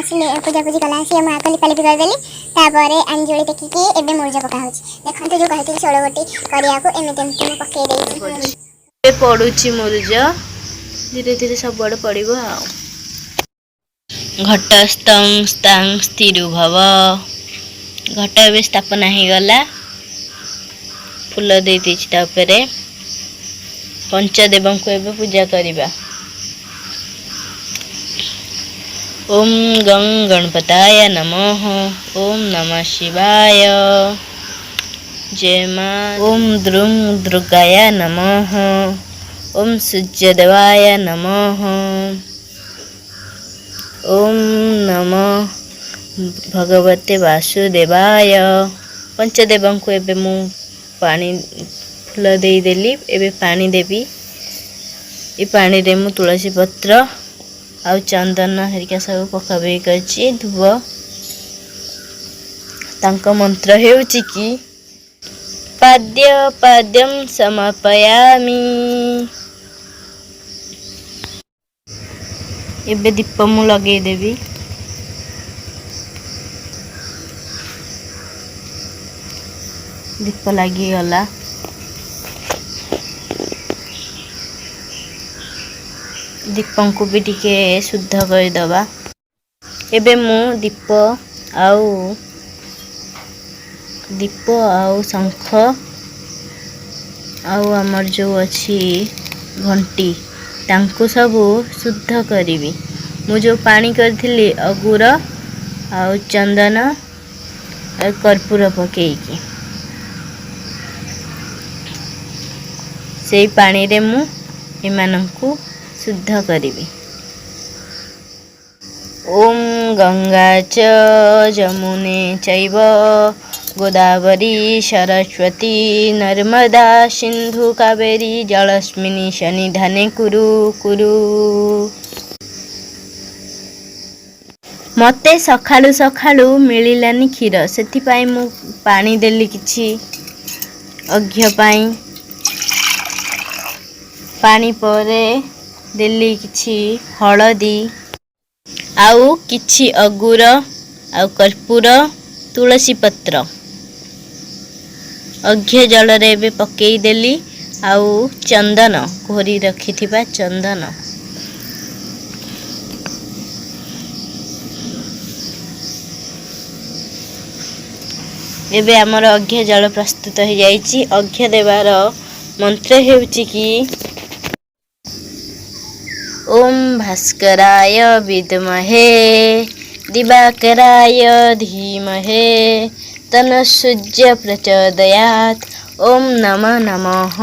आसिले पूजापूजी कला सी मुझे आग लिपालिपि करदेली तापर अंजुली टेकिकी एबे मुर्ज पका होची देखंतु जो कहती 16 गोटी करिया को एमते एमते पके देई ए पडुची मुर्ज धीरे धीरे सब आड़ पड़िबो आ घटस्थं स्तां स्थिरुभव घट एबे स्थापना हो गला फूल दे देछि ता ऊपर पंचदेव को एबे पूजा करिबा। ओम गं गणपताय नमः ओम नमः शिवाय जय मां ओम द्रुं दुर्गाय नमः ओम सूर्यदेवाय नमः ओम नमः भगवते वासुदेवाय पंचदेव को एबे मु पानी फूल दे देली एबे पानी देवी ए पानी रे मु तुलसी पत्र आउ चंदन हरिका सब पकाबे करछि धुब तांको मंत्र हेउछि कि पाद्य पाद्यम समर्पयामि एबे दीप मु लगे देवी दीप लगी गला दीपं को भी टिके शुद्ध कर दबा एबे मु दीप आउ शंख आउ हमर जो अछि घंटी तांको सब शुद्ध करिवि मु जो पानी करथिली अगुर आउ चंदन आ कर्पूर पकेइकी सेई पानी रे मु एमानंकु शुद्ध करिवि। ओम गंगा च जमुने चैव गोदावरी सरस्वती नर्मदा सिंधु कावेरी जलस्मिनी सन्निधाने कुरु कुरु। मते सखालु सखालु मिलिलानी क्षीर सेथि पाई मु पानी देली किछि अघ्य पाई पानी परे देली किछि हळदी आउ किछि अगुर आउ कर्पूर तुलसी पत्र अघ्य जल रे बे पकेई देली आउ चंदन घोरी रखिथिबा चंदन एबे हमर अघ्य जल प्रस्तुत हो जाईछि। अघ्य देवार मंत्र हेउछि कि ओम भास्कराय विद्महे दिवाकराय धीमहे तन्न सूर्य प्रचोदयात् ओम नमः नमः।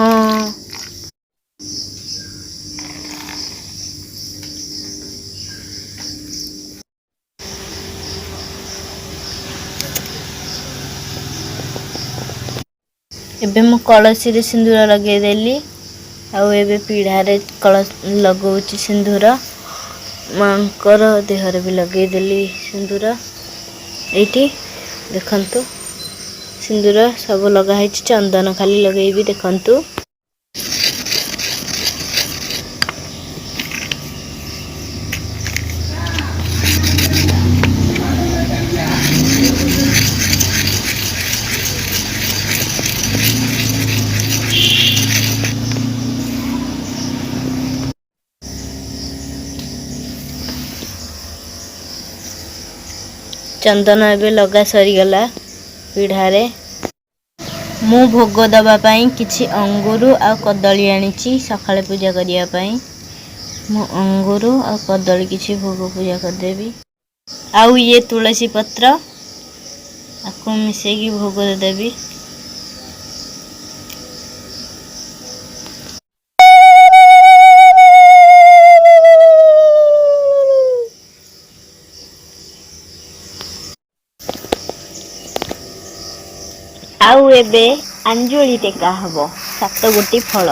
एबे मु कलसी रे सिंदूर लगे देली आउ एबे पीढ़ा रे कलश लगौछि सिंदूर मांकर देहर भी लगे देली सिंदूर एठी देखंतु सिंदूर सब लगा है चंदन खाली लगेबी देखंतु चंदन एबे लगा सरी गला पीढ़ारे मु भोग दबा पाई किछि अंगुरु आ कदली आनिछि सखाळे पूजा करिया पाई मु अंगुरु आ कदली किछि भोग पूजा कर देबी आउ ये तुलसी पत्र आको मिसे की भोग दे देबी। आउ एबे अंजुली टेका हबो 7 गोटी फल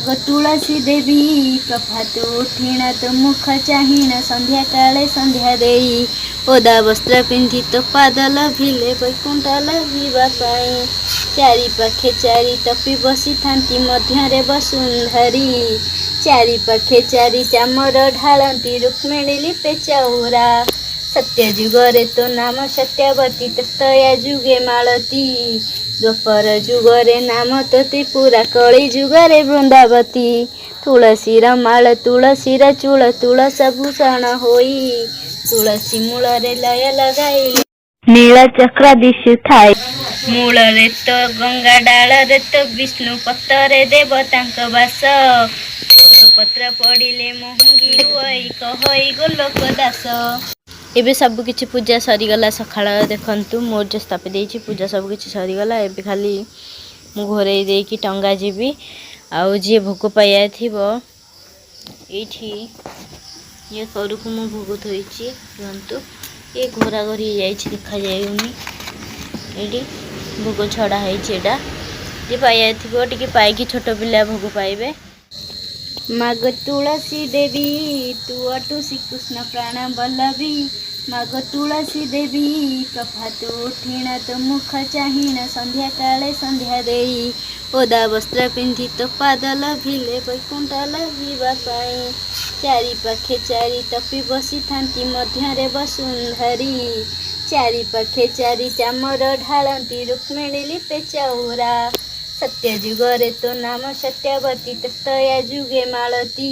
माग तुलसी देवी प्रभात उठिण तो मुख चाहिण संध्या काले संध्या देई ओदा वस्त्र पिंधि तो पादल भिले वैकुंठ लभिबा पाई चारि पाखे चारि तपी बसी थांती मध्यरे वसुंधरी चारि पाखे चारि चामर ढालती रुक्मिणी लिपे चौरा सत्य जुगरे तो नाम सत्यावती तया जुगे मालती द्वापर जुगरे नाम तो त्रिपुरा कली जुगरे वृंदावती तुलसीर माल तुलसीर चूल तुलस भूषण होई तुलसी मूल रे लय लगाई नील चक्र दिशु थाई मूल रे तो गंगा डाल रे तो विष्णु पत्तरे देवतांक वास पत्र पड़िले मोहंगी हुई कहई गोलोक दास एबे सब किछि पूजा सरीगला सखाळ देखंतु मोर जे स्थापि देछि पूजा सब किछि सरीगला एबे खाली मु घरे देकी टंगा जीबी आउ जे भोग पाया थिबो एठी ये करू को मु भोग थोइछि देखंतु ये घोरा घरी जाइछि देखा जायउनी एडी भोग छडा हैछि एडा जे पाया थिबो टिके पाइकी छोट पिला भोग पाइबे माग तुलसी देवी तू अटु श्री कृष्ण प्राण बल्लभी माग तुलसी देवी प्रभात उठिण तो मुख चाहिण संध्या काले संध्या देई ओदा वस्त्र पिंधि तो पादल भिले वैकुंठ लभिबा पाई चारि पाखे चारि तपी बसी थांती मध्यरे वसुंधरी चारि पाखे चारि चामर ढालती रुक्मिणी लिपे चौरा सत्य जुगरे तो नाम सत्यावती तया जुगे मालती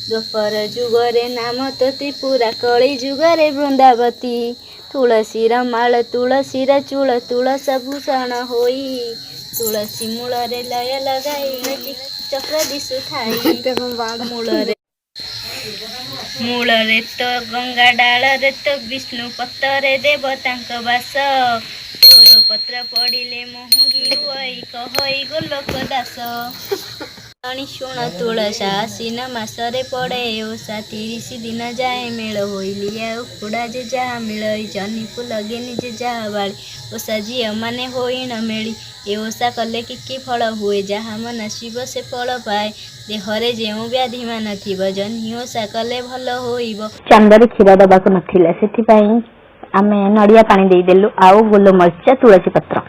द्वापर जुगरे नाम तो त्रिपुरा कली जुगरे वृंदावती तुलसीर माल तुलसीर चूल तुलस भूषण होई तुलसी मूल रे लय लगाई चक्र दिशु थाई मूल रे तो गंगा डाल रे तो विष्णु पत्तरे देवतांक वास पत्र पड़िले मोहंगी हुई कहई गोलोक दास शुण तुलसा आसीन मासरे पड़े ओषा 30 दिन जाए मेल होइली उड़ा जे जहा मिलई जनी फूल गेनी जे जहा बाड़ी ओषा झील माने होई न मेली ए ओषा कले कि फल हुए जहा मन शिव से फल पाए देहरे जेउ व्याधि मान थिबो जनी ओषा कले भल होइबो चांदर क्षीर दबाक नथिला सेठी पई आमे नड़िया पानी दे देलु आउ गोलमरिचा तुलसी पत्र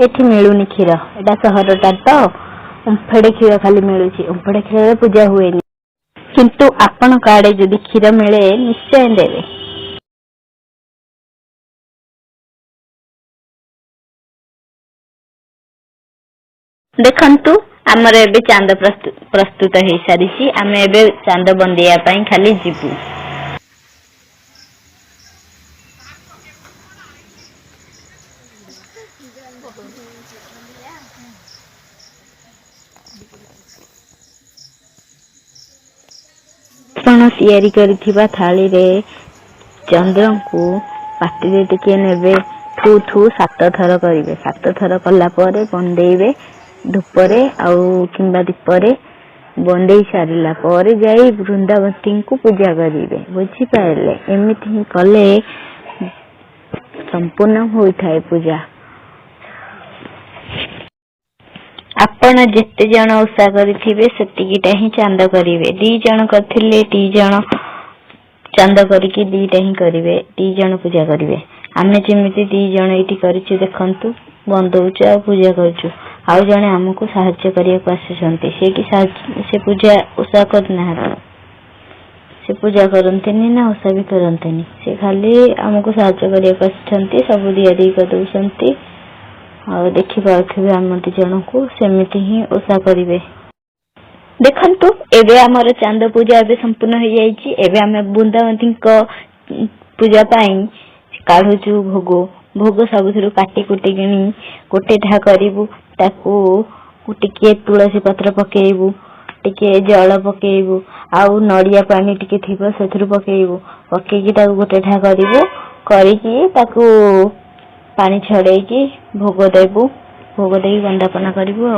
एठी मिलुनी क्षीर एटा सहरटा तो उम्फेड़े क्षीर खाली मिलुची उम्फेड़े क्षीर पूजा हुएनी किंतु आपण काड़े जदि क्षीर मिले निश्चय देवे देखंतु आमर एबे चांद प्रस्तुत हे सारिची आमे एबे चांद बंदिया पई खाली जीवु तैयारी करिथिबा थाली रे चंद्र को पाटी रे टिके नेबे थू थू 7 थर करिवे 7 थर कला परे बंदेइबे धूपरे आउ किंबा दीपरे बंदेई सारिला परे जाई वृंदावती को पूजा करिवे बुझी पाइले एमिति ही कले संपूर्ण होई थाए पूजा आपण जेते जण ओषा करिथिबे सेतिकीटा ही चांद करिवे 2 जण करथिले 2 जण चांद करिके 2टा ही करिवे 2 जण पूजा करिवे आमे जेमिति 2 जण एठी करिछु देखंतु बंदौछु आ पूजा करछु आ जणे हमकु सहाय्य करिया आछंती से कि से पूजा ओषा करना से पूजा करंतनी ना ओषा भी करंतनी से खाली हमकु सहाय्य करिया आछंती सब दिया दी कर दोसंती और देखि पाउथिबे हम 2 जण को सेमिति ही ओषा करिवे देखंतु एबे हमर चांद पूजा एबे संपूर्ण हो जाईची एबे हम वृंदावती को पूजा पाई काढुचु भोग सबथुरु काटी कुटी गनी गोटे ठा करिवु ताकू टिके तुलसी पत्र पकेइबु टिके जल पकेइबु आउ नड़िया पानी टिके थिबो सेथुरु पकेइबु पकेकी ताकू गोटे ठा करिवु करिकी ताकू पानी छड़ेकी भोग देबु भोग देई वंदना करिवु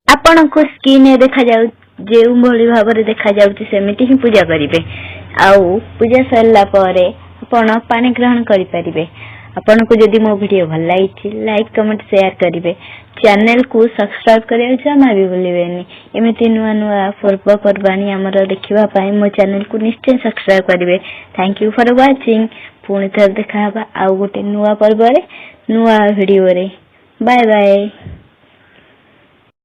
आपण को स्किन देखा जाउ जेउ भली भाबरे देखा जाउची सेमिति ही पूजा करिवे आउ पूजा सरला परे आपण पानी ग्रहण करि परिबे आपनको जदि मो वीडियो भल लगी लाइक कमेंट शेयर करेंगे चैनल को सब्सक्राइब करने जमा भी भूलें एमती नुआ नुआ पर्वपर्वाणी आमर देखा मो चैनल को निश्चय सब्सक्राइब करेंगे। Thank you for watching. पुणी थर देखा आउ गोटे नुआ पर्व नुआ वीडियो रे। Bye bye.